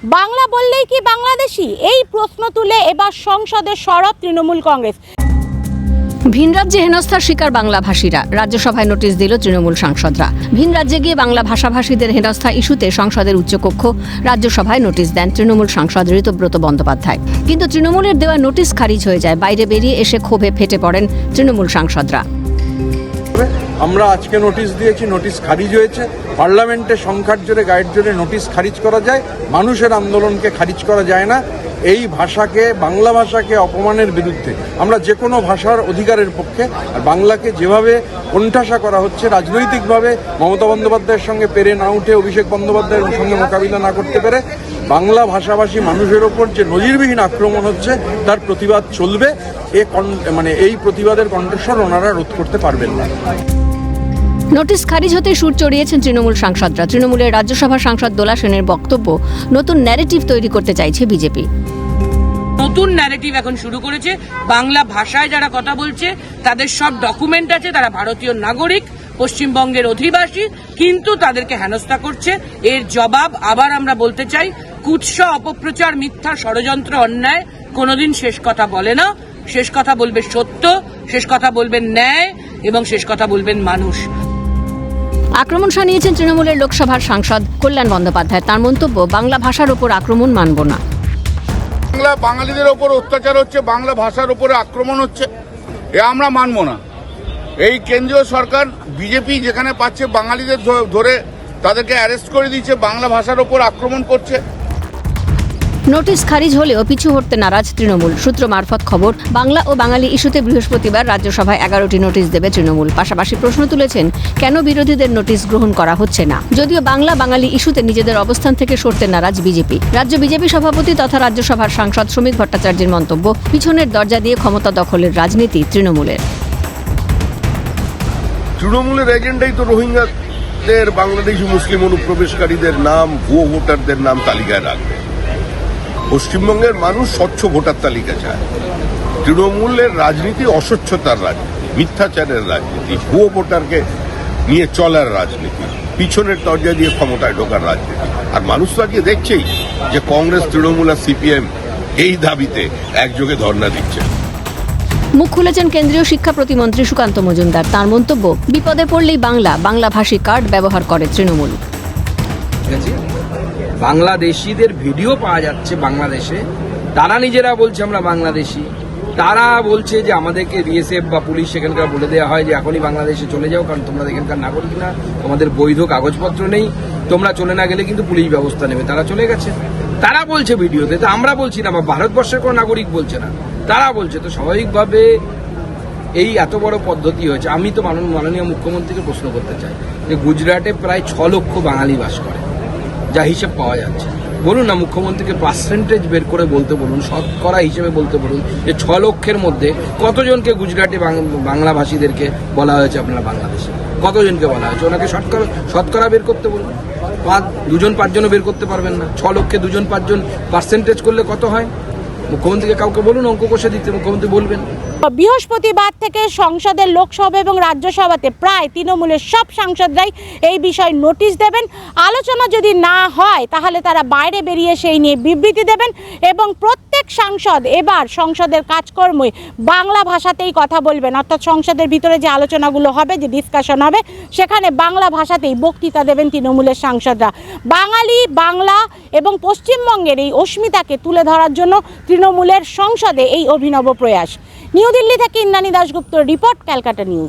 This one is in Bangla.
বাংলা বললেই কি বাংলাদেশি? এই প্রশ্ন তুলে এবার সংসদে সরব তৃণমূল কংগ্রেস। ভিন রাজ্যে হেনস্থার শিকার বাংলাভাষীরা, রাজ্যসভায় নোটিশ দিল তৃণমূল সাংসদরা। ভিন রাজ্যে গিয়ে বাংলা ভাষাভাষীদের হেনস্থা ইস্যুতে সংসদের উচ্চকক্ষ রাজ্যসভায় নোটিশ দেন তৃণমূল সাংসদ ঋতব্রত বন্দ্যোপাধ্যায়। কিন্তু তৃণমূলের দেওয়া নোটিশ খারিজ হয়ে যায়। বাইরে বেরিয়ে এসে ক্ষোভে ফেটে পড়েন তৃণমূল সাংসদরা। আমরা আজকে নোটিশ দিয়েছি, নোটিশ খারিজ হয়েছে। পার্লামেন্টে সংখ্যার জোরে গায়ের জোরে নোটিশ খারিজ করা যায়, মানুষের আন্দোলনকে খারিজ করা যায় না। এই ভাষাকে, বাংলা ভাষাকে অপমানের বিরুদ্ধে আমরা যে কোনো ভাষার অধিকারের পক্ষে। আর বাংলাকে যেভাবে কোণঠাসা করা হচ্ছে রাজনৈতিকভাবে, মমতা বন্দ্যোপাধ্যায়ের সঙ্গে পেরে না উঠে, অভিষেক বন্দ্যোপাধ্যায়ের সঙ্গে মোকাবিলা না করতে পেরে বাংলা ভাষাভাষী মানুষের ওপর যে নজিরবিহীন আক্রমণ হচ্ছে তার প্রতিবাদ চলবে। এই প্রতিবাদের কণ্ঠস্বর ওনারা রোধ করতে পারবেন না। নোটিশ খারিজ হতে সুর চড়িয়েছেন তৃণমূল সাংসদরা। তৃণমূলের রাজ্যসভা সাংসদ দোলা সেনের বক্তব্য, নতুন ন্যারেটিভ তৈরি করতে চাইছে বিজেপি। নতুন ন্যারেটিভ এখন শুরু করেছে। বাংলা ভাষায় যারা কথা বলছে তাদের সব ডকুমেন্ট আছে, তারা ভারতীয় নাগরিক, পশ্চিমবঙ্গের অধিবাসী, কিন্তু তাদেরকে হেনস্থা করছে। এর জবাব আবার আমরা বলতে চাই, কুৎসা, অপপ্রচার, মিথ্যা, ষড়যন্ত্র, অন্যায় কোনোদিন শেষ কথা বলে না। শেষ কথা বলবে সত্য, শেষ কথা বলবেন ন্যায়, এবং শেষ কথা বলবেন মানুষ। আক্রমণ শানিয়েছেন তৃণমূলের লোকসভার সাংসদ কল্যাণ বন্দ্যোপাধ্যায়। তার মন্তব্য, বাংলা ভাষার ওপর আক্রমণ মানব না। বাঙালিদের ওপর অত্যাচার হচ্ছে, বাংলা ভাষার ওপরে আক্রমণ হচ্ছে, এ আমরা মানব না। এই কেন্দ্রীয় সরকার বিজেপি যেখানে পাচ্ছে বাঙালিদের ধরে তাদেরকে অ্যারেস্ট করে দিচ্ছে, বাংলা ভাষার ওপর আক্রমণ করছে। নোটিশ খারিজ হলেও পিছু হটতে নারাজ তৃণমূল। সূত্র মারফত খবর, বাংলা ও বাঙালি ইস্যুতে বৃহস্পতিবার রাজ্যসভায় 11টি নোটিশ দেবে তৃণমূল। পাশাপাশি প্রশ্ন তুলেছেন, কেন বিরোধীদের নোটিশ গ্রহণ করা হচ্ছে না। যদিও বাংলা বাঙালি ইস্যুতে নিজেদের অবস্থান থেকে সরতে নারাজ বিজেপি। রাজ্য বিজেপি সভাপতি তথা রাজ্যসভার সাংসদ শ্রমিক ভট্টাচার্যের মন্তব্য, পিছনের দরজা দিয়ে ক্ষমতা দখলের রাজনীতি তৃণমূলের। তৃণমূলের এজেন্ডাই তো রোহিঙ্গাদের, বাংলাদেশি মুসলিম অনুপ্রবেশকারীদের নাম, ভুয়ো ভোটারদের নাম তালিকায় রাখবে। পশ্চিমবঙ্গের মানুষ স্বচ্ছ ভোটার তালিকা চায়। তৃণমূলের রাজনীতি অস্বচ্ছতার রাজনীতি, মিথ্যাচারের রাজনীতি, ভুয়ো ভোটারকে নিয়ে চলার রাজনীতি, পিছনের দরজা দিয়ে ক্ষমতায় ঢোকার রাজনীতি। আর মানুষ তো আজকে দেখছেই যে কংগ্রেস, তৃণমূল আর সিপিএম এই দাবিতে একযোগে ধর্ণা দিচ্ছে। মুখ খুলেছেন কেন্দ্রীয় শিক্ষা প্রতিমন্ত্রী সুকান্ত মজুমদার। তার মন্তব্য, বিপদে পড়লেই বাংলাভাষী কার্ড ব্যবহার করে তৃণমূল। বাংলাদেশিদের ভিডিও পাওয়া যাচ্ছে বাংলাদেশে, তারা নিজেরা বলছে আমরা বাংলাদেশি। তারা বলছে যে আমাদেরকে বিএসএফ বা পুলিশ সেখানকার বলে দেওয়া হয় যে এখনই বাংলাদেশে চলে যাও, কারণ তোমরা এখানকার নাগরিক না, তোমাদের বৈধ কাগজপত্র নেই, তোমরা চলে না গেলে কিন্তু পুলিশ ব্যবস্থা নেবে। তারা চলে গেছে, তারা বলছে ভিডিওতে, তো আমরা বলছি না, বা ভারতবর্ষের কোনো নাগরিক বলছে না, তারা বলছে। তো স্বাভাবিকভাবে এই এত বড় পদ্ধতি হয়েছে। আমি তো মাননীয় মুখ্যমন্ত্রীকে প্রশ্ন করতে চাই যে গুজরাটে প্রায় 6 লক্ষ বাঙালি বাস করে, যা হিসেব পাওয়া যাচ্ছে। বলুন না, মুখ্যমন্ত্রীকে পার্সেন্টেজ বের করে বলতে বলুন, শতকরা হিসেবে বলতে বলুন যে 6 লক্ষের মধ্যে কতজনকে গুজরাটে বাংলাভাষীদেরকে বলা হয়েছে আপনারা বাংলাদেশে, কতজনকে বলা হয়েছে, ওনাকে শতকরা বের করতে বলুন। 2-5 জনও বের করতে পারবেন না। 6 লক্ষে 2-5 জন পার্সেন্টেজ করলে কত হয়? মুখ্যমন্ত্রীকে কাউকে বলুন অঙ্ক কষে দিতে, মুখ্যমন্ত্রী বলবেন। বৃহস্পতিবার থেকে সংসদের লোকসভা এবং রাজ্যসভাতে প্রায় তৃণমূলের সব সাংসদরাই এই বিষয়ে নোটিশ দেবেন। আলোচনা যদি না হয় তাহলে তারা বাইরে বেরিয়ে সেই নিয়ে বিবৃতি দেবেন, এবং প্রত্যেক সাংসদ এবার সংসদের কাজকর্মে বাংলা ভাষাতেই কথা বলবেন। অর্থাৎ সংসদের ভিতরে যে আলোচনাগুলো হবে, যে ডিসকাশন হবে, সেখানে বাংলা ভাষাতেই বক্তৃতা দেবেন তৃণমূলের সাংসদরা। বাঙালি, বাংলা এবং পশ্চিমবঙ্গের এই অস্মিতাকে তুলে ধরার জন্য তৃণমূলের সংসদে এই অভিনব প্রয়াস। নিউ দিল্লি থেকে ইন্দ্রাণী দাশগুপ্তর রিপোর্ট, ক্যালকাটা নিউজ।